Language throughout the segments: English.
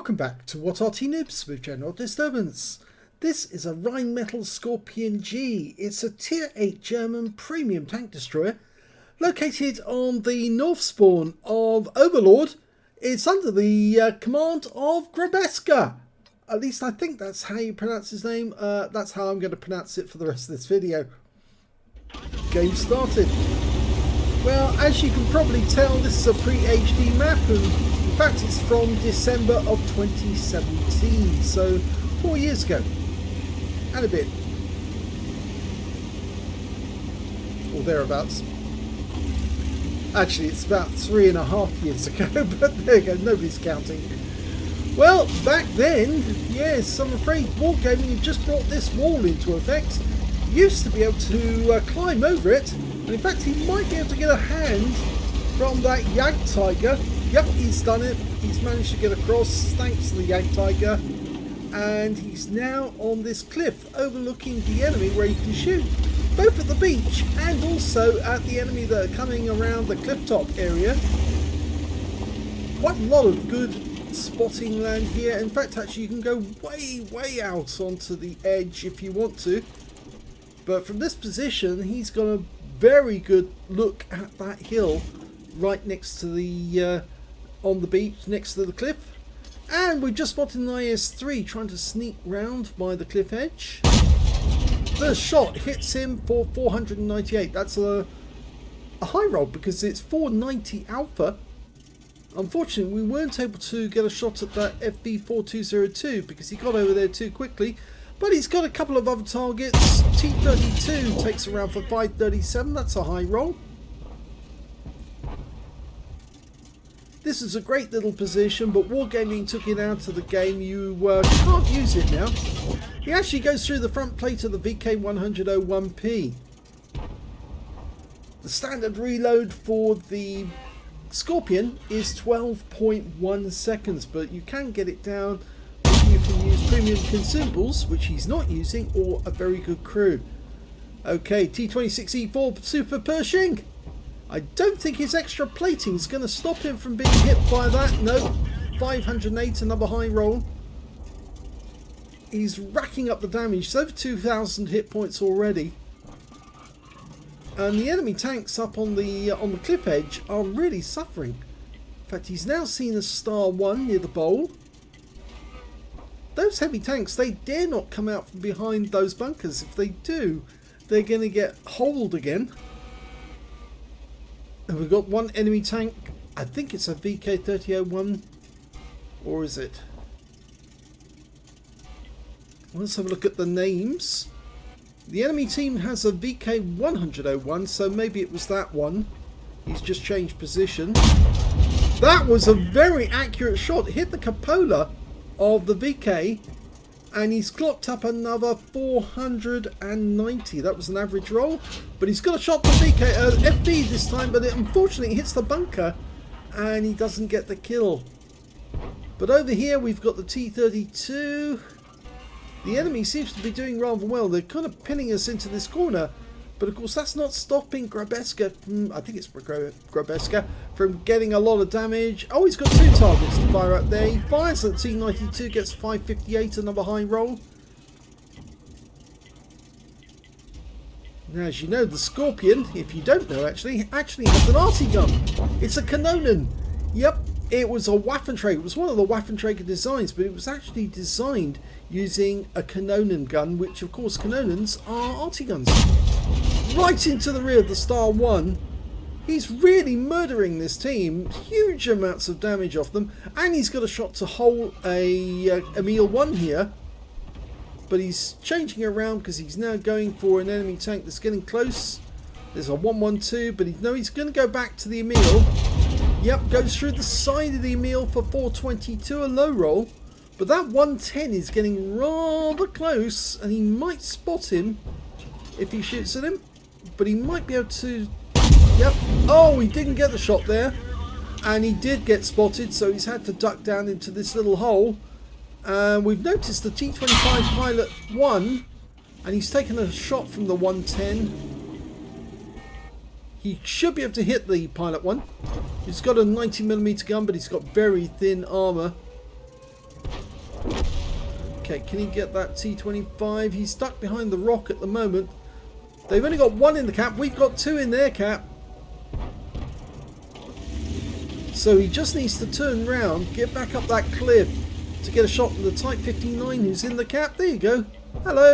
Welcome back to What Arty Noobs with General Disturbance. This is a Rheinmetall Skorpion G. It's a Tier 8 German premium tank destroyer located on the north spawn of Overlord. It's under the command of Grabeczka. At least I think that's how you pronounce his name. That's how I'm going to pronounce it for the rest of this video. Game started. Well, as you can probably tell, this is a pre-HD map, and in fact it's from December of 2017, so 4 years ago and a bit, or thereabouts. Actually, it's about 3.5 years ago, but there you go, nobody's counting. Well, back then, yes, I'm afraid wargaming had just brought this wall into effect. You used to be able to climb over it, and in fact he might be able to get a hand from that Jagdtiger. Yep, he's done it. He's managed to get across thanks to the Jagdtiger, and he's now on this cliff overlooking the enemy where he can shoot both at the beach and also at the enemy that are coming around the cliff top area. Quite a lot of good spotting land here. In fact, actually you can go way out onto the edge if you want to, but from this position he's got a very good look at that hill right next to the on the beach next to the cliff. And we've just spotted an IS-3 trying to sneak round by the cliff edge. First shot hits him for 498. That's a high roll because it's 490 alpha. Unfortunately, we weren't able to get a shot at that FV4202 because he got over there too quickly. But he's got a couple of other targets. T32 takes around for 537. That's a high roll. This is a great little position, but Wargaming took it out of the game. You can't use it now. He actually goes through the front plate of the VK100-01P. The standard reload for the Skorpion is 12.1 seconds, but you can get it down if you can use premium consumables, which he's not using, or a very good crew. Okay, T26E4 Super Pershing. I don't think his extra plating is going to stop him from being hit by that. No, 508, another high roll. He's racking up the damage. It's over 2,000 hit points already. And the enemy tanks up on the cliff edge are really suffering. In fact, he's now seen a star 1 near the bowl. Those heavy tanks, they dare not come out from behind those bunkers. If they do, they're going to get holed again. And we've got one enemy tank. I think it's a VK3001. Or is it? Let's have a look at the names. The enemy team has a VK100-01, so maybe it was that one. He's just changed position. That was a very accurate shot. Hit the cupola of the VK, and he's clocked up another 490. That was an average roll, but he's got a shot to FB this time, but it unfortunately hits the bunker, and he doesn't get the kill. But over here we've got the T32. The enemy seems to be doing rather well. They're kind of pinning us into this corner, but of course that's not stopping Grabeczka from, I think it's Grabeczka, from getting a lot of damage. Oh, he's got 2 targets to fire at there. He fires at T92, gets 558, another high roll. Now, as you know, the Skorpion, if you don't know actually has an Arty gun. It's a Kanonen. Yep, it was a Waffenträger. It was one of the Waffenträger designs, but it was actually designed using a Kanonen gun, which of course Kanonens are Arty guns. Right into the rear of the Star 1. He's really murdering this team. Huge amounts of damage off them. And he's got a shot to hole a Emil 1 here. But he's changing around because he's now going for an enemy tank that's getting close. There's a 112, but he's going to go back to the Emil. Yep, goes through the side of the Emil for 422, a low roll. But that 110 is getting rather close, and he might spot him if he shoots at him. But he might be able to... Yep. Oh, he didn't get the shot there. And he did get spotted, so he's had to duck down into this little hole. And we've noticed the T25 Pilot 1, and he's taken a shot from the 110. He should be able to hit the Pilot 1. He's got a 90mm gun, but he's got very thin armour. Okay, can he get that T25? He's stuck behind the rock at the moment. They've only got one in the cap. We've got two in their cap. So he just needs to turn round, get back up that cliff to get a shot at the Type 59 who's in the cap. There you go. Hello.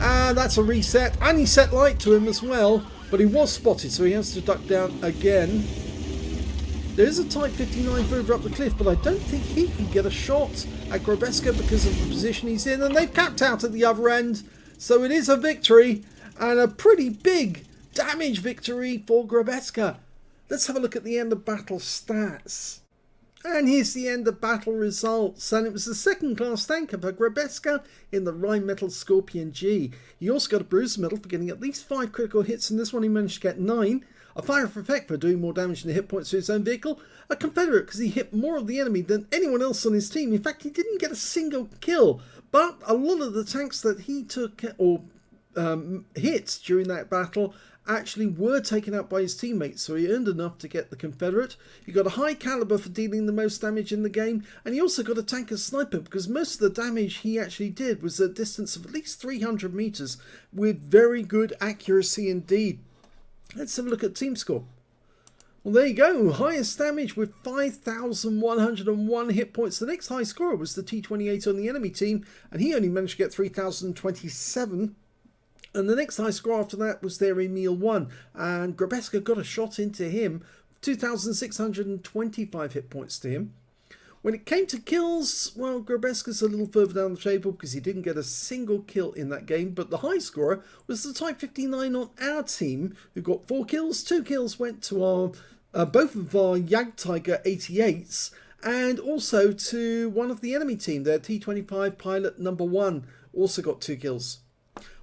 And that's a reset. And he set light to him as well. But he was spotted, so he has to duck down again. There is a Type 59 further up the cliff, but I don't think he can get a shot at Grabeczka because of the position he's in. And they've capped out at the other end. So it is a victory, and a pretty big damage victory for Grabeczka. Let's have a look at the end of battle stats. And here's the end of battle results. And it was the second class tanker for Grabeczka in the Rheinmetall Skorpion G. He also got a bruiser medal for getting at least 5 critical hits. In this one he managed to get 9. A fire of effect for doing more damage than the hit points to his own vehicle. A Confederate because he hit more of the enemy than anyone else on his team. In fact, he didn't get a single kill. But a lot of the tanks that he took or hit during that battle actually were taken out by his teammates, so he earned enough to get the Confederate. He got a high caliber for dealing the most damage in the game, and he also got a tanker sniper because most of the damage he actually did was at a distance of at least 300 meters with very good accuracy indeed. Let's have a look at team score. Well, there you go. Highest damage with 5,101 hit points. The next high scorer was the T28 on the enemy team, and he only managed to get 3,027. And the next high score after that was their Emil 1, and Grabeczka got a shot into him, 2,625 hit points to him. When it came to kills, well, Grabeczka's a little further down the table because he didn't get a single kill in that game, but the high scorer was the Type 59 on our team, who got 4 kills. 2 kills went to our both of our Jagdtiger 88s, and also to one of the enemy team, their T25 pilot number 1, also got 2 kills.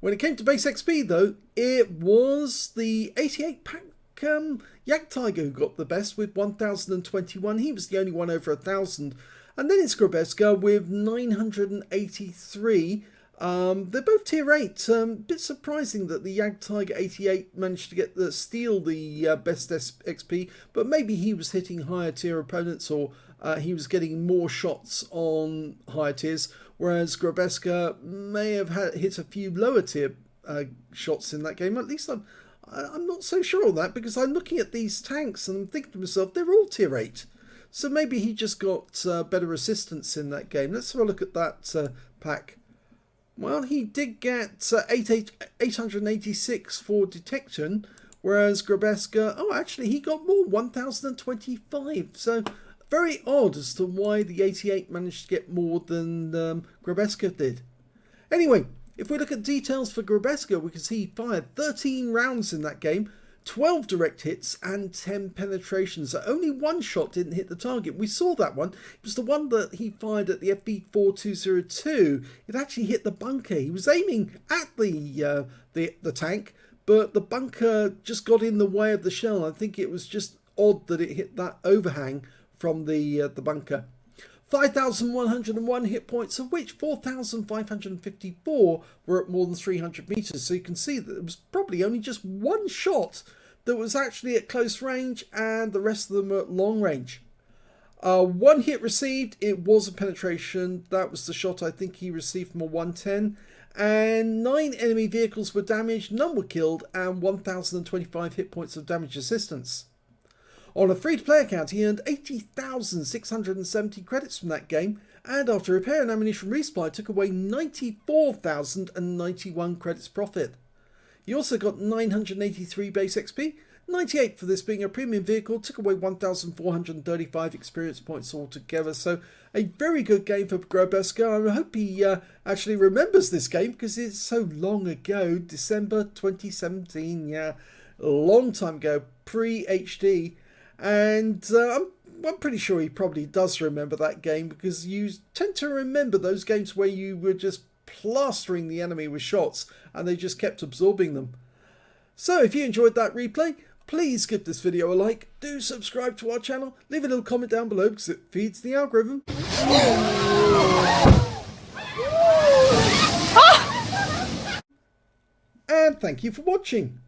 When it came to base XP, though, it was the 88 pack Jagdtiger who got the best with 1,021. He was the only one over 1,000. And then it's Grabeczka with 983. They're both tier 8. Bit surprising that the Jagdtiger 88 managed to get steal the best XP, but maybe he was hitting higher tier opponents, or he was getting more shots on higher tiers, whereas Grabeczka may have hit a few lower tier shots in that game. At least I'm not so sure on that, because I'm looking at these tanks and I'm thinking to myself, they're all tier 8. So maybe he just got better assistance in that game. Let's have a look at that pack. Well, he did get 886 for detection, whereas Grabeczka, oh, actually, he got more, 1,025. So very odd as to why the 88 managed to get more than Grabeczka did. Anyway, if we look at details for Grabeczka, we can see he fired 13 rounds in that game, 12 direct hits and 10 penetrations. So only one shot didn't hit the target. We saw that one. It was the one that he fired at the FB4202. It actually hit the bunker. He was aiming at the tank, but the bunker just got in the way of the shell. I think it was just odd that it hit that overhang from the bunker. 5,101 hit points, of which 4,554 were at more than 300 meters. So you can see that it was probably only just one shot that was actually at close range, and the rest of them were at long range. One hit received, it was a penetration. That was the shot I think he received from a 110. And 9 enemy vehicles were damaged, none were killed, and 1,025 hit points of damage assistance. On a free-to-play account, he earned 80,670 credits from that game, and after repair and ammunition resupply, took away 94,091 credits profit. He also got 983 base XP, 98 for this being a premium vehicle, took away 1,435 experience points altogether. So a very good game for Grabeczka. I hope he actually remembers this game, because it's so long ago, December 2017, yeah, a long time ago, pre-HD. And I'm pretty sure he probably does remember that game, because you tend to remember those games where you were just plastering the enemy with shots and they just kept absorbing them. So if you enjoyed that replay, please give this video a like, do subscribe to our channel, leave a little comment down below because it feeds the algorithm. And thank you for watching.